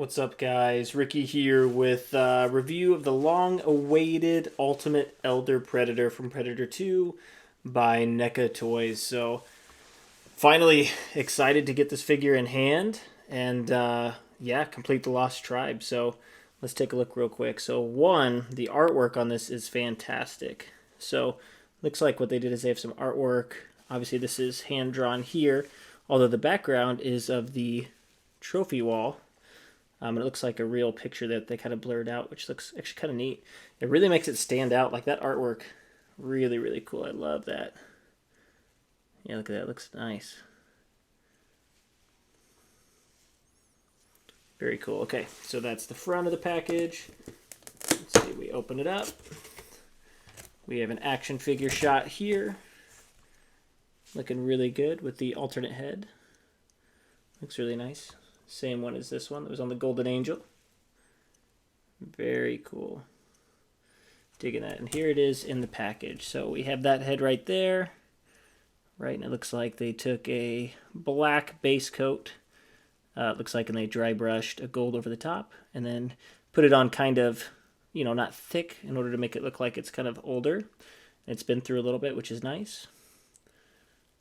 What's up, guys? Ricky here with a review of the long-awaited Ultimate Elder Predator from Predator 2 by Neca Toys. So, finally excited to get this figure in hand and, yeah, complete the Lost Tribe. So, let's take a look real quick. So, one, the artwork on this is fantastic. So, looks like what they did is they have some artwork. Obviously, this is hand-drawn here, although the background is of the trophy wall. It looks like a real picture that they kind of blurred out, which looks actually kind of neat. It really makes it stand out. Like that artwork, really, really cool. I love that. Yeah, look at that. It looks nice. Very cool. Okay, so that's the front of the package. Let's see, we open it up. We have an action figure shot here. Looking really good with the alternate head. Looks really nice. Same one as this one that was on the Golden Angel. Very cool. Digging that. And here it is in the package. So we have that head right there. Right, and it looks like they took a black base coat. It looks like, and they dry brushed a gold over the top. And then put it on kind of, you know, not thick in order to make it look like it's kind of older. It's been through a little bit, which is nice.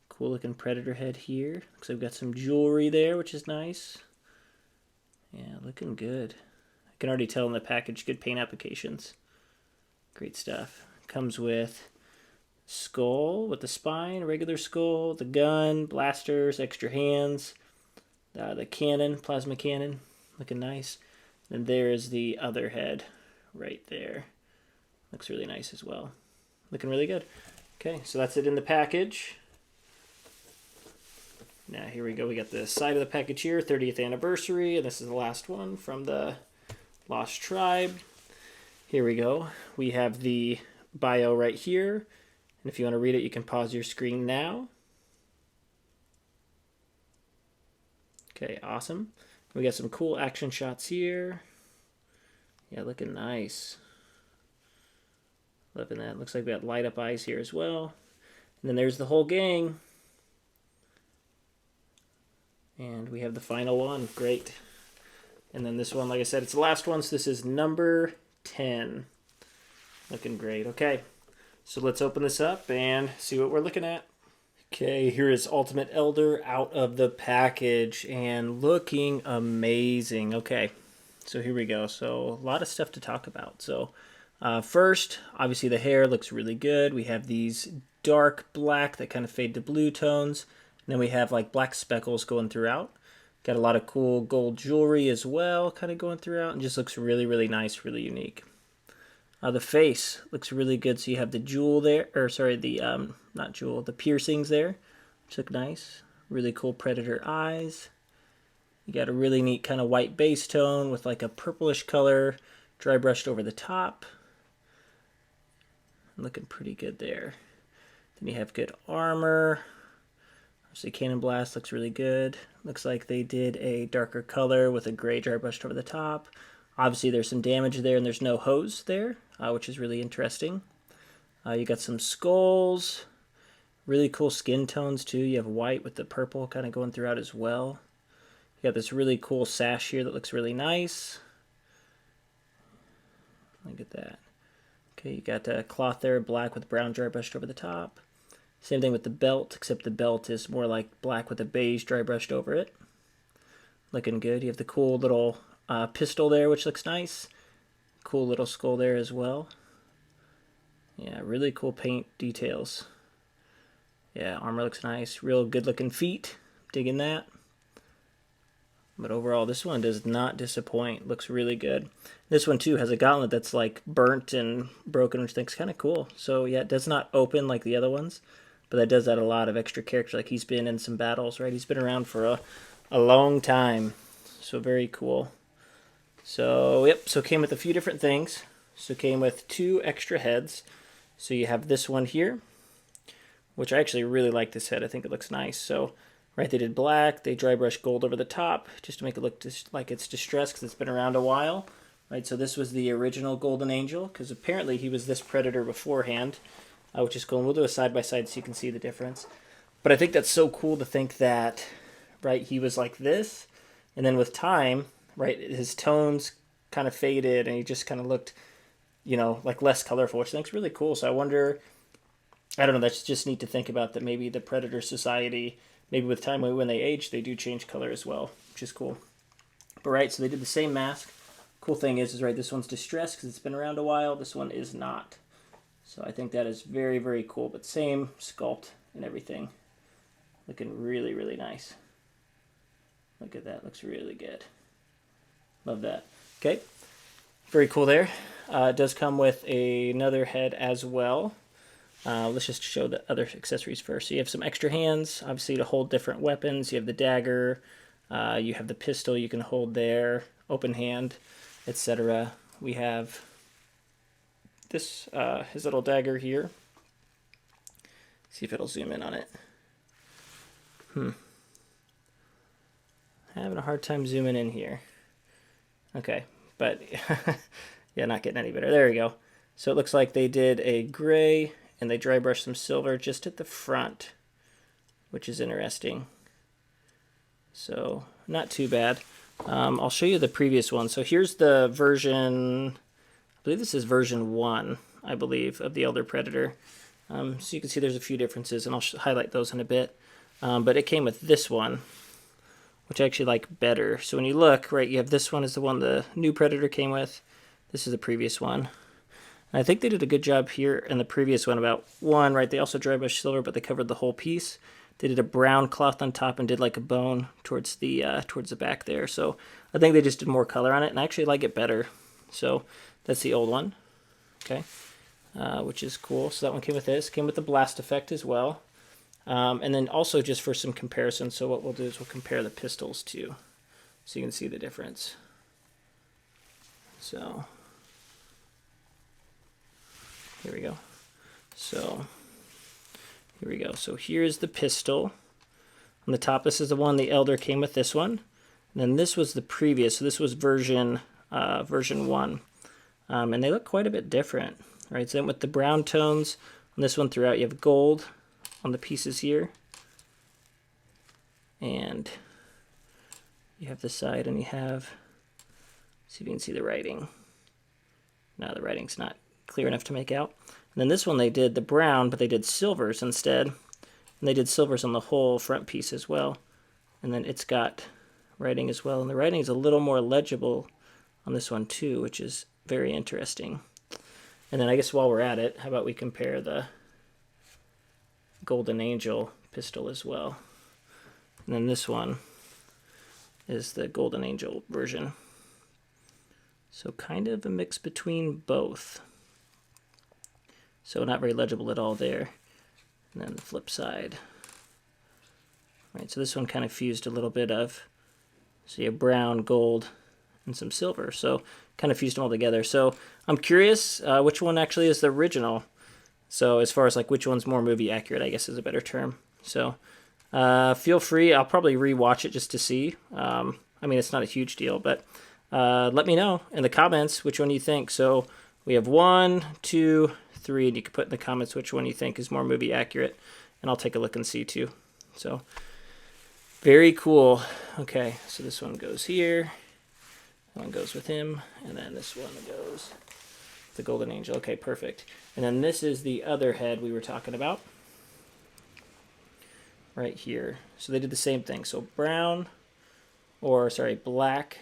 Cool looking Predator head here. Looks like we've got some jewelry there, which is nice. Yeah, looking good. I can already tell in the package, good paint applications. Great stuff. Comes with skull with the spine, regular skull, the gun, blasters, extra hands, the cannon, plasma cannon, looking nice. And there is the other head right there. Looks really nice as well. Looking really good. Okay, so that's it in the package. Now here we go, we got the side of the package here, 30th anniversary, and this is the last one from the Lost Tribe. Here we go, we have the bio right here, and if you want to read it, you can pause your screen now. Okay, awesome. We got some cool action shots here. Yeah, looking nice. Loving that. Looks like we got light up eyes here as well. And then there's the whole gang. And we have the final one. Great. And then this one, like I said, it's the last one. So this is number 10. Looking great. Okay. So let's open this up and see what we're looking at. Okay, here is Ultimate Elder out of the package and looking amazing. Okay, so here we go. So a lot of stuff to talk about. So first, obviously the hair looks really good. We have these dark black that kind of fade to blue tones. And then we have like black speckles going throughout. Got a lot of cool gold jewelry as well kind of going throughout. And just looks really, really nice, really unique. The face looks really good. So you have the jewel there, or sorry, the, not jewel, the piercings there, which look nice. Really cool predator eyes. You got a really neat kind of white base tone with like a purplish color, dry brushed over the top. Looking pretty good there. Then you have good armor. Obviously, Cannon Blast looks really good. Looks like they did a darker color with a gray dry brushed over the top. Obviously, there's some damage there, and there's no hose there, which is really interesting. You got some skulls. Really cool skin tones, too. You have white with the purple kind of going throughout as well. You got this really cool sash here that looks really nice. Look at that. Okay, you got a cloth there, black with brown dry brushed over the top. Same thing with the belt, except the belt is more like black with a beige dry brushed over it. Looking good. You have the cool little pistol there, which looks nice. Cool little skull there as well. Yeah, really cool paint details. Yeah, armor looks nice. Real good looking feet. Digging that. But overall, this one does not disappoint. Looks really good. This one, too, has a gauntlet that's like burnt and broken, which I think is kind of cool. So, yeah, it does not open like the other ones. But that does add a lot of extra character. Like he's been in some battles, right? He's been around for a long time. So very cool. So, yep. So it came with a few different things. So it came with 2 extra heads. So you have this one here, which I actually really like this head. I think it looks nice. So, right, they did black. They dry brushed gold over the top just to make it look like it's distressed because it's been around a while. Right, so this was the original Golden Angel because apparently he was this Predator beforehand. Which is cool, and we'll do a side-by-side so you can see the difference. But I think that's so cool to think that, right, he was like this, and then with time, right? His tones kind of faded, and he just kind of looked, you know, like less colorful, which I think is really cool. So I wonder, I don't know, that's just neat to think about that maybe the predator society, maybe with time when they age, they do change color as well, which is cool. But right, so they did the same mask. Cool thing is right, this one's distressed because it's been around a while. This one is not. So I think that is very, very cool. But same sculpt and everything. Looking really, really nice. Look at that. Looks really good. Love that. Okay. Very cool there. It does come with another head as well. Let's just show the other accessories first. So you have some extra hands, obviously, to hold different weapons. You have the dagger. You have the pistol you can hold there. Open hand, etc. We have this, his little dagger here. See if it'll zoom in on it. Having a hard time zooming in here. Okay, but yeah, not getting any better. There we go. So it looks like they did a gray and they dry brushed some silver just at the front, which is interesting. So not too bad. I'll show you the previous one. So here's the version, I believe this is version 1, I believe, of the Elder Predator. So you can see there's a few differences, and I'll highlight those in a bit. But it came with this one, which I actually like better. So when you look, right, you have this one is the one the new Predator came with. This is the previous one. And I think they did a good job here in the previous one about one, right, they also dry brushed silver, but they covered the whole piece. They did a brown cloth on top and did like a bone towards the back there. So I think they just did more color on it, and I actually like it better. So that's the old one, okay, which is cool. So that one came with this. Came with the blast effect as well. And then also just for some comparison, so what we'll do is we'll compare the pistols too, so you can see the difference. So here we go. So here we go. So here's the pistol. On the top, this is the one the Elder came with, this one. And then this was the previous, so this was version 1. And they look quite a bit different, right? So then with the brown tones on this one throughout, you have gold on the pieces here. And you have the side, and you have, see if you can see the writing. No, the writing's not clear enough to make out. And then this one they did the brown, but they did silvers instead. And they did silvers on the whole front piece as well. And then it's got writing as well. And the writing is a little more legible on this one too, which is very interesting. And then I guess while we're at it, how about we compare the Golden Angel pistol as well. And then this one is the Golden Angel version. So kind of a mix between both. So not very legible at all there. And then the flip side. Right, so this one kind of fused a little bit of, so you have brown, gold, and some silver. So kind of fused them all together. So I'm curious which one actually is the original. So as far as like which one's more movie accurate, I guess is a better term. So feel free, I'll probably rewatch it just to see. I mean, it's not a huge deal, but let me know in the comments which one you think. So we have 1, 2, 3, and you can put in the comments which one you think is more movie accurate, and I'll take a look and see too. So very cool. Okay, so this one goes here, that one goes with him, and then this one goes the Golden Angel. Okay, perfect. And then this is the other head we were talking about right here. So they did the same thing. So brown, or sorry, black,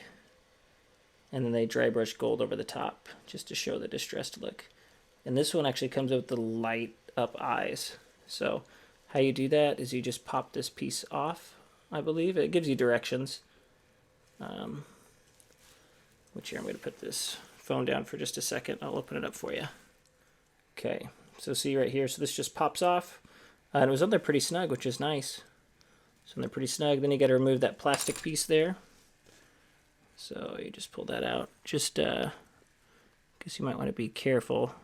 and then they dry brush gold over the top just to show the distressed look. And this one actually comes with the light up eyes. So how you do that is you just pop this piece off, I believe. It gives you directions. Which here, I'm going to put this phone down for just a second. I'll open it up for you. Okay, so see right here, so this just pops off. And it was on there pretty snug, which is nice. So they're pretty snug. Then you got to remove that plastic piece there. So you just pull that out. Just, guess you might want to be careful.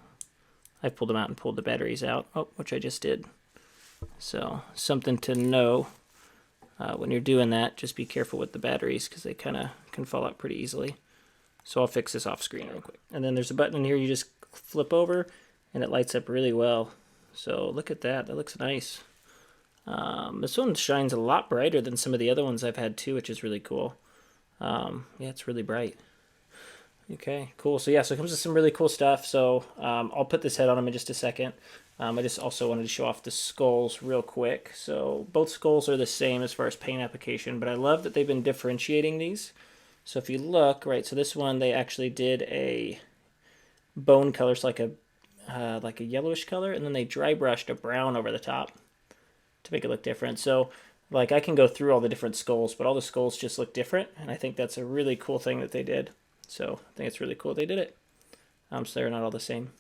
I pulled them out and pulled the batteries out, which I just did. So something to know when you're doing that, just be careful with the batteries because they kind of can fall out pretty easily. So I'll fix this off screen real quick. And then there's a button in here you just flip over and it lights up really well. So look at that, that looks nice. This one shines a lot brighter than some of the other ones I've had too, which is really cool. Yeah, it's really bright. Okay, cool. So yeah, so it comes with some really cool stuff. So I'll put this head on him in just a second. I just also wanted to show off the skulls real quick. So both skulls are the same as far as paint application, but I love that they've been differentiating these. So if you look, right, so this one they actually did a bone color, so like a yellowish color, and then they dry brushed a brown over the top to make it look different. So like I can go through all the different skulls, but all the skulls just look different, and I think that's a really cool thing that they did. So I think it's really cool they did it. So they're not all the same.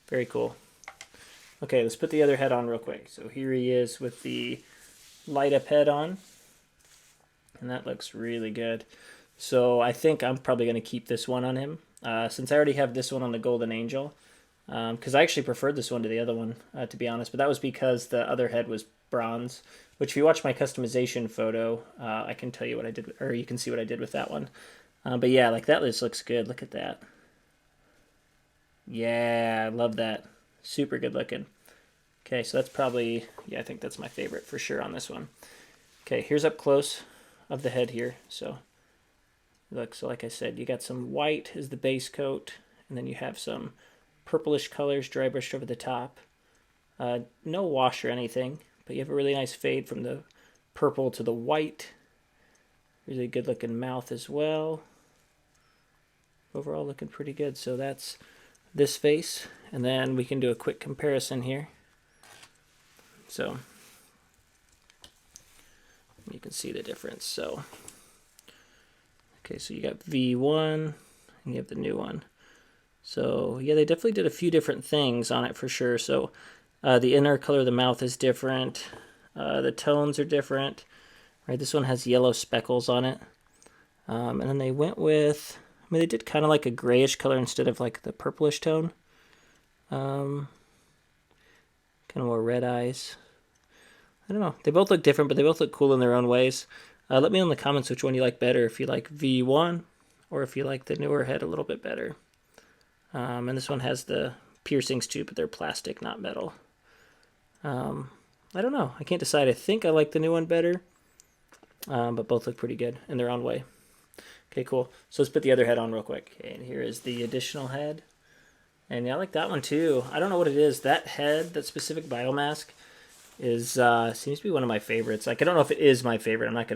Very cool. Okay, let's put the other head on real quick. So here he is with the light up head on, and that looks really good. So I think I'm probably going to keep this one on him, since I already have this one on the Golden Angel, because I actually preferred this one to the other one, to be honest, but that was because the other head was bronze, which if you watch my customization photo, I can tell you what I did, or you can see what I did with that one. But yeah, like that just looks good. Look at that. Yeah, I love that. Super good looking. Okay, so that's probably, yeah, I think that's my favorite for sure on this one. Okay, here's up close of the head here. So look, so like I said, you got some white as the base coat, and then you have some purplish colors dry brushed over the top. No wash or anything, but you have a really nice fade from the purple to the white. Really good looking mouth as well. Overall looking pretty good. So that's this face, and then we can do a quick comparison here. So you can see the difference. So okay, so you got V1 and you have the new one. So yeah, they definitely did a few different things on it for sure. So the inner color of the mouth is different. The tones are different. Right, this one has yellow speckles on it. And then they went with, I mean, they did kind of like a grayish color instead of like the purplish tone. Kind of more red eyes. I don't know. They both look different, but they both look cool in their own ways. Let me know in the comments which one you like better, if you like V1 or if you like the newer head a little bit better. And this one has the piercings too, but they're plastic, not metal. I don't know. I can't decide. I think I like the new one better, but both look pretty good in their own way. Okay, cool. So let's put the other head on real quick. Okay, and here is the additional head. And yeah, I like that one too. I don't know what it is. That head, that specific biomask, is seems to be one of my favorites. Like I don't know if it is my favorite. I'm not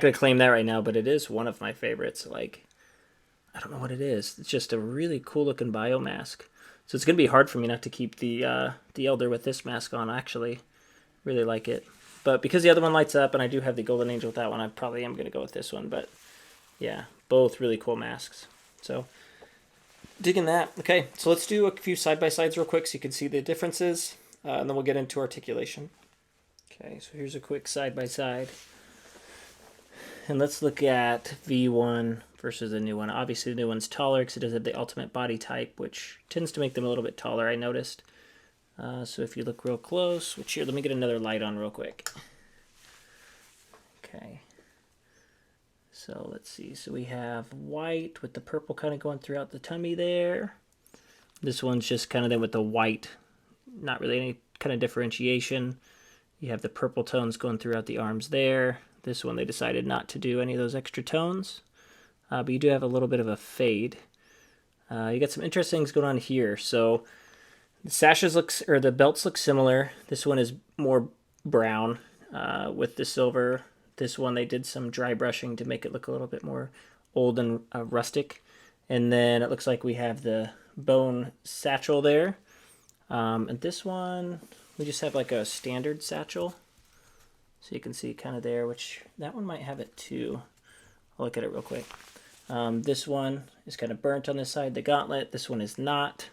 gonna claim that right now, but it is one of my favorites. Like I don't know what it is. It's just a really cool looking biomask. So it's gonna be hard for me not to keep the Elder with this mask on. I actually really like it. But because the other one lights up and I do have the Golden Angel with that one, I probably am going to go with this one. But yeah, both really cool masks. So digging that. Okay, so let's do a few side-by-sides real quick so you can see the differences. And then we'll get into articulation. Okay, so here's a quick side-by-side. And let's look at V1 versus the new one. Obviously the new one's taller because it does have the ultimate body type, which tends to make them a little bit taller, I noticed. So if you look real close, which here, let me get another light on real quick. Okay. So let's see. So we have white with the purple kind of going throughout the tummy there. This one's just kind of there with the white, not really any kind of differentiation. You have the purple tones going throughout the arms there. This one they decided not to do any of those extra tones. But you do have a little bit of a fade. You got some interesting things going on here. So the sashes the belts look similar. This one is more brown with the silver. This one they did some dry brushing to make it look a little bit more old and rustic. And then it looks like we have the bone satchel there. And this one, we just have like a standard satchel. So you can see kind of there, which that one might have it too. I'll look at it real quick. This one is kind of burnt on this side, the gauntlet. This one is not.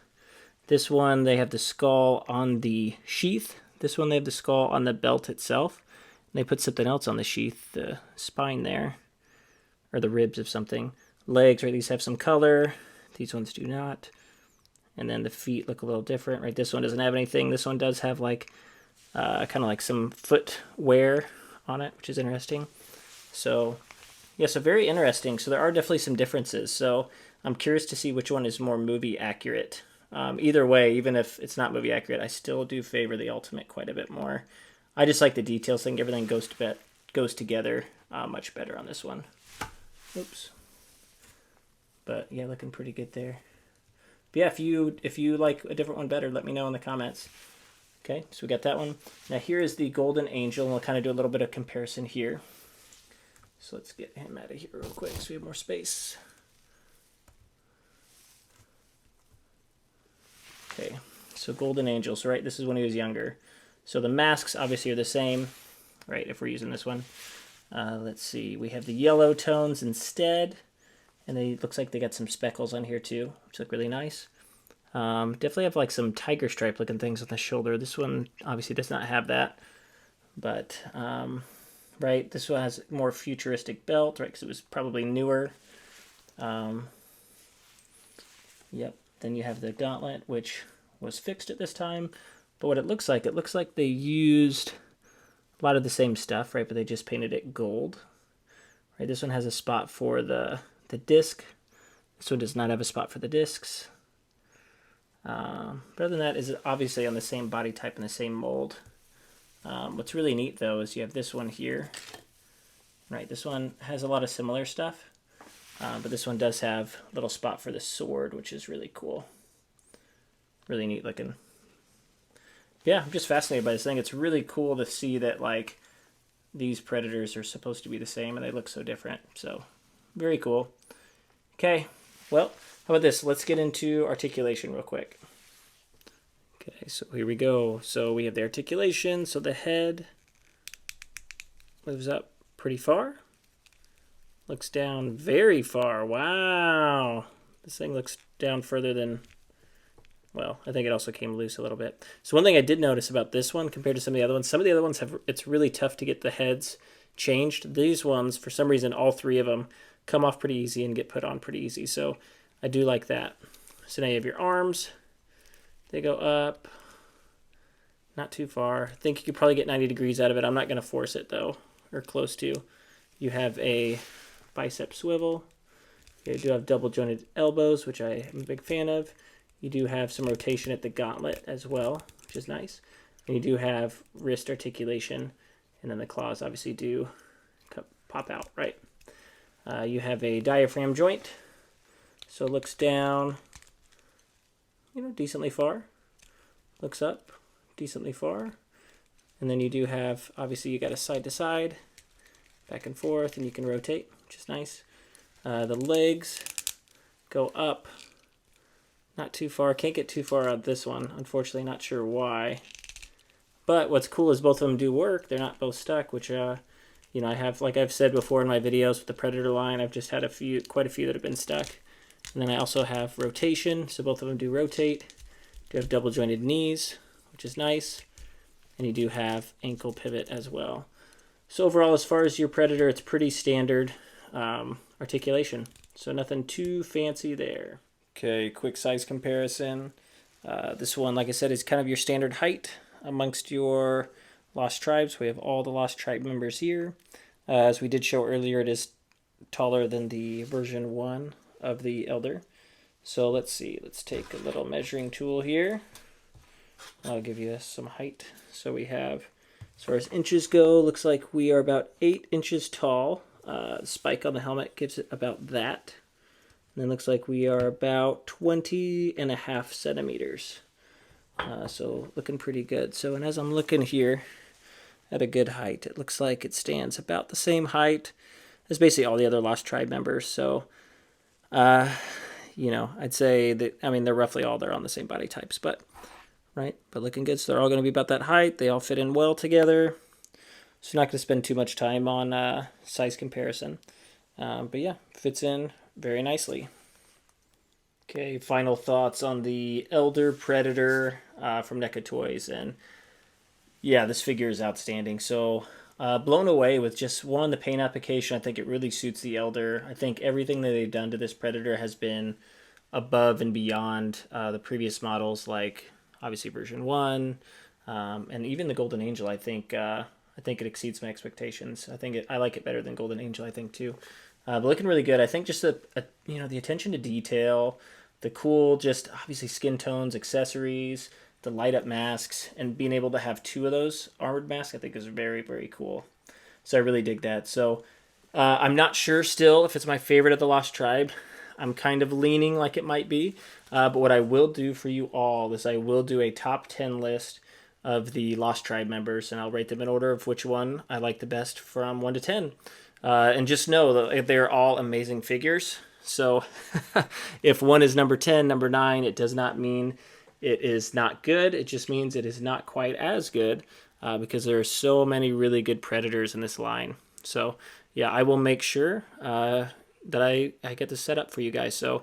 This one, they have the skull on the sheath. This one, they have the skull on the belt itself. And they put something else on the sheath, the spine there, or the ribs of something. Legs, right, these have some color. These ones do not. And then the feet look a little different, right? This one doesn't have anything. This one does have like, kind of like some footwear on it, which is interesting. So, yeah, so very interesting. So there are definitely some differences. So I'm curious to see which one is more movie accurate. Either way, even if it's not movie accurate, I still do favor the Ultimate quite a bit more. I just like the details. I think everything goes together much better on this one. Oops. But yeah, looking pretty good there. But yeah, if you like a different one better, let me know in the comments. Okay, so we got that one. Now here is the Golden Angel, and we'll kind of do a little bit of comparison here. So let's get him out of here real quick so we have more space. Okay, so Golden Angel. So right, this is when he was younger. So the masks obviously are the same, right, if we're using this one. Let's see, we have the yellow tones instead, and they looks like they got some speckles on here too, which look really nice. Definitely have like some tiger stripe looking things on the shoulder. This one obviously does not have that, but right, this one has more futuristic belt, right, because it was probably newer. Yep, then you have the gauntlet, which was fixed at this time, but what it looks like they used a lot of the same stuff, right, but they just painted it gold. Right, this one has a spot for the disc. This one does not have a spot for the discs. But other than that, is obviously on the same body type and the same mold. What's really neat though is you have this one here. Right, this one has a lot of similar stuff, but this one does have a little spot for the sword, which is really cool. Really neat looking. Yeah, I'm just fascinated by this thing. It's really cool to see that like these predators are supposed to be the same and they look so different. So very cool. Okay, well, how about this? Let's get into articulation real quick. Okay, so here we go. So we have the articulation. So the head moves up pretty far. Looks down very far. Wow. This thing looks down further than, well, I think it also came loose a little bit. So one thing I did notice about this one compared to some of the other ones have, it's really tough to get the heads changed. These ones, for some reason, all three of them come off pretty easy and get put on pretty easy. So I do like that. So now you have your arms. They go up, not too far. I think you could probably get 90 degrees out of it. I'm not going to force it though, or close to. You have a bicep swivel. You do have double jointed elbows, which I am a big fan of. You do have some rotation at the gauntlet as well, which is nice. And you do have wrist articulation, and then the claws obviously do pop out, right? You have a diaphragm joint, so it looks down, decently far. Looks up, decently far. And then you do have, obviously you got a side to side, back and forth, and you can rotate, which is nice. The legs go up, not too far. Can't get too far on this one, unfortunately, not sure why. But what's cool is both of them do work. They're not both stuck, which, I have, like I've said before in my videos with the Predator line, I've just had quite a few that have been stuck. And then I also have rotation, so both of them do rotate. You do have double jointed knees, which is nice. And you do have ankle pivot as well. So overall, as far as your Predator, it's pretty standard articulation. So nothing too fancy there. Okay, quick size comparison. This one, like I said, is kind of your standard height amongst your Lost Tribes. We have all the Lost Tribe members here. As we did show earlier, it is taller than the version 1 of the Elder. So let's see. Let's take a little measuring tool here. I'll give you some height. So we have, as far as inches go, looks like we are about 8 inches tall. The spike on the helmet gives it about that. And then looks like we are about 20.5 centimeters. So looking pretty good. So, and as I'm looking here at a good height, it looks like it stands about the same height as basically all the other Lost Tribe members. So, I'd say that, they're roughly all there on the same body types, but looking good. So they're all going to be about that height. They all fit in well together. So not going to spend too much time on size comparison. But yeah, fits in very nicely. Okay, final thoughts on the Elder Predator from Neca Toys. And yeah, this figure is outstanding. So blown away with just the paint application. I think it really suits the Elder. I think everything that they've done to this Predator has been above and beyond the previous models, like obviously version 1, and even the Golden Angel. I think it exceeds my expectations. I like it better than Golden Angel, I think, too. But looking really good. I think just the attention to detail, the cool, just obviously skin tones, accessories, the light up masks, and being able to have 2 of those armored masks, I think is very, very cool. So I really dig that. So I'm not sure still if it's my favorite of the Lost Tribe. I'm kind of leaning like it might be. But what I will do for you all is I will do a top 10 list of the Lost Tribe members, and I'll rate them in order of which one I like the best from 1 to 10. And just know that they're all amazing figures. So if one is number 10, number 9, it does not mean it is not good. It just means it is not quite as good because there are so many really good Predators in this line. So yeah, I will make sure that I get this set up for you guys. So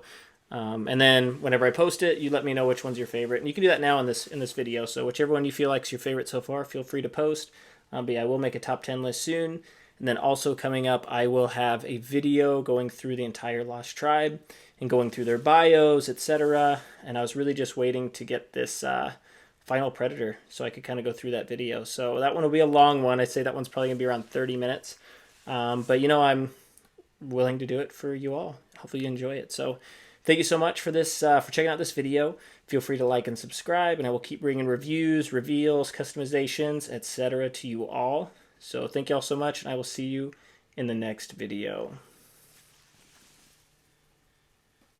and then whenever I post it, you let me know which one's your favorite. And you can do that now in this video. So whichever one you feel like is your favorite so far, feel free to post. But yeah, I will make a top 10 list soon. And then also coming up, I will have a video going through the entire Lost Tribe and going through their bios, etc. And I was really just waiting to get this final Predator so I could kind of go through that video. So that one will be a long one. I'd say that one's probably going to be around 30 minutes. But you know, I'm willing to do it for you all. Hopefully you enjoy it. So thank you so much for this, for checking out this video. Feel free to like and subscribe, and I will keep bringing reviews, reveals, customizations, etc. to you all. So thank you all so much, and I will see you in the next video.